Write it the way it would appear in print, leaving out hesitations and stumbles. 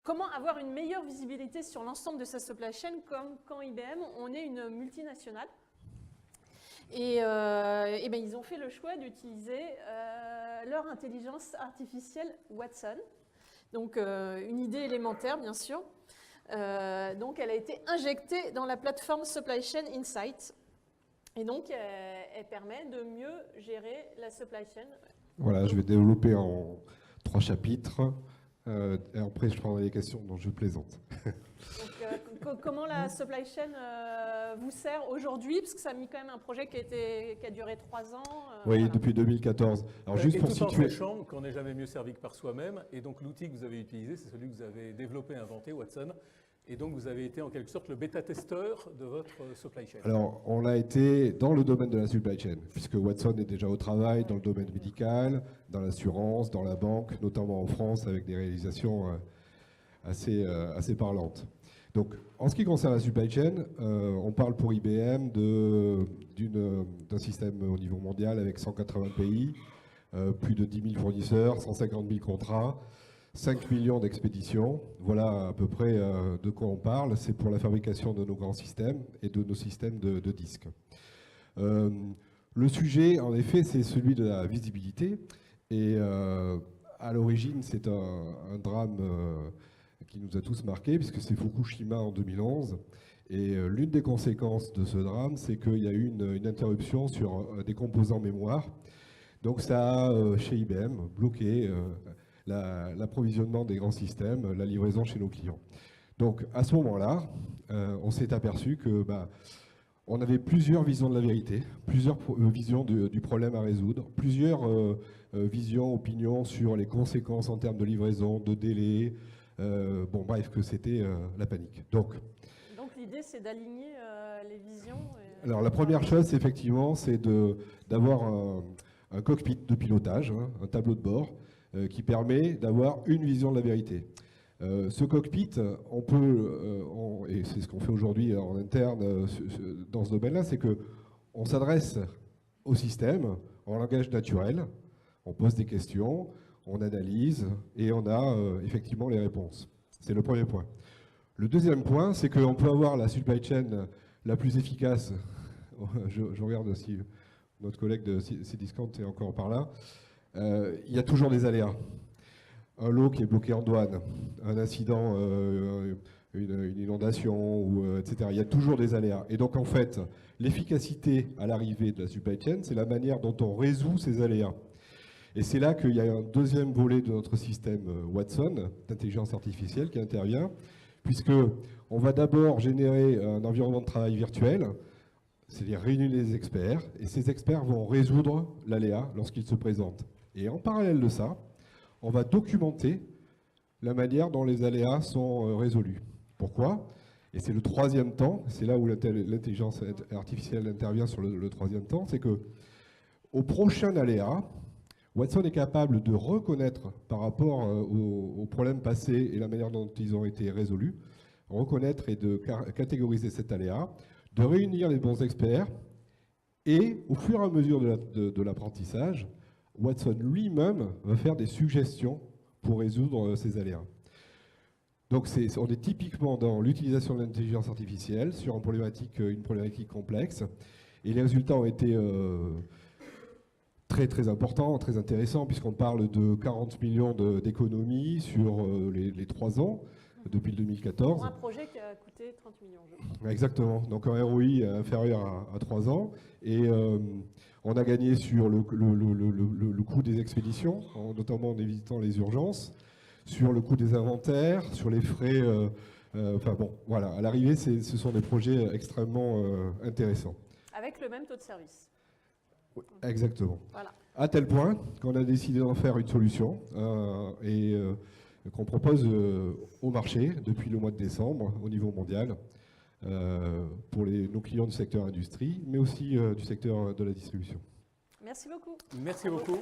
Comment avoir une meilleure visibilité sur l'ensemble de sa supply chain comme quand IBM, on est une multinationale. Et ben, ils ont fait le choix d'utiliser leur intelligence artificielle Watson. Donc une idée élémentaire, bien sûr. Donc elle a été injectée dans la plateforme Supply Chain Insight. Et donc elle permet de mieux gérer la supply chain. Voilà, je vais développer en 3 chapitres. Et après, je prendrai les questions dont je plaisante. Donc, comment la supply chain vous sert aujourd'hui? Parce que ça a mis quand même un projet qui a duré 3 ans. Oui, voilà. Depuis 2014. Alors, juste pour situer... Tout en sachant qu'on n'est jamais mieux servi que par soi-même. Et donc, l'outil que vous avez utilisé, c'est celui que vous avez développé, inventé, Watson. Et donc, vous avez été en quelque sorte le bêta-testeur de votre supply chain. Alors, on a été dans le domaine de la supply chain, puisque Watson est déjà au travail dans le domaine médical, dans l'assurance, dans la banque, notamment en France, avec des réalisations assez parlantes. Donc, en ce qui concerne la supply chain, on parle pour IBM d'un système au niveau mondial avec 180 pays, plus de 10 000 fournisseurs, 150 000 contrats, 5 millions d'expéditions. Voilà à peu près de quoi on parle. C'est pour la fabrication de nos grands systèmes et de nos systèmes de disques. Le sujet, en effet, c'est celui de la visibilité. Et à l'origine, c'est un drame qui nous a tous marqués, puisque c'est Fukushima en 2011. Et l'une des conséquences de ce drame, c'est qu'il y a eu une interruption sur des composants mémoire. Donc ça a, chez IBM, bloqué l'approvisionnement des grands systèmes, la livraison chez nos clients. Donc à ce moment-là, on s'est aperçu que on avait plusieurs visions de la vérité, plusieurs visions du problème à résoudre, plusieurs visions, opinions sur les conséquences en termes de livraison, de délai, bon bref, que c'était la panique. Donc l'idée, c'est d'aligner les visions. Alors la première chose, effectivement, c'est d'avoir un cockpit de pilotage, hein, un tableau de bord, qui permet d'avoir une vision de la vérité. Ce cockpit, on peut, et c'est ce qu'on fait aujourd'hui en interne dans ce domaine-là, c'est qu'on s'adresse au système en langage naturel, on pose des questions, on analyse et on a effectivement les réponses. C'est le premier point. Le deuxième point, c'est qu'on peut avoir la supply chain la plus efficace. Je regarde si notre collègue de Cdiscount est encore par là. Il y a toujours des aléas. Un lot qui est bloqué en douane, un incident, une inondation, etc. Il y a toujours des aléas. Et donc en fait, l'efficacité à l'arrivée de la supply chain, c'est la manière dont on résout ces aléas. Et c'est là qu'il y a un deuxième volet de notre système Watson, d'intelligence artificielle, qui intervient, puisqu'on va d'abord générer un environnement de travail virtuel, c'est-à-dire réunir les experts, et ces experts vont résoudre l'aléa lorsqu'il se présente. Et en parallèle de ça, on va documenter la manière dont les aléas sont résolus. Pourquoi? Et c'est le troisième temps, c'est là où l'intelligence artificielle intervient sur le troisième temps, c'est que au prochain aléa, Watson est capable de reconnaître par rapport aux problèmes passés et la manière dont ils ont été résolus, reconnaître et de catégoriser cet aléa, de réunir les bons experts, et au fur et à mesure de l'apprentissage, Watson lui-même va faire des suggestions pour résoudre ces aléas. Donc on est typiquement dans l'utilisation de l'intelligence artificielle sur une problématique complexe, et les résultats ont été très importants, très intéressants, puisqu'on parle de 40 millions d'économies sur les 3 ans, depuis le 2014. Pour un projet qui a coûté 30 millions, je crois. Exactement, donc un ROI inférieur à 3 ans. Et on a gagné sur le coût des expéditions, notamment en évitant les urgences, sur le coût des inventaires, sur les frais. Enfin bon, voilà, à l'arrivée, ce sont des projets extrêmement intéressants. Avec le même taux de service. Oui, exactement. Voilà. À tel point qu'on a décidé d'en faire une solution et qu'on propose au marché depuis le mois de décembre au niveau mondial pour nos clients du secteur industrie, mais aussi du secteur de la distribution. Merci beaucoup. Merci beaucoup.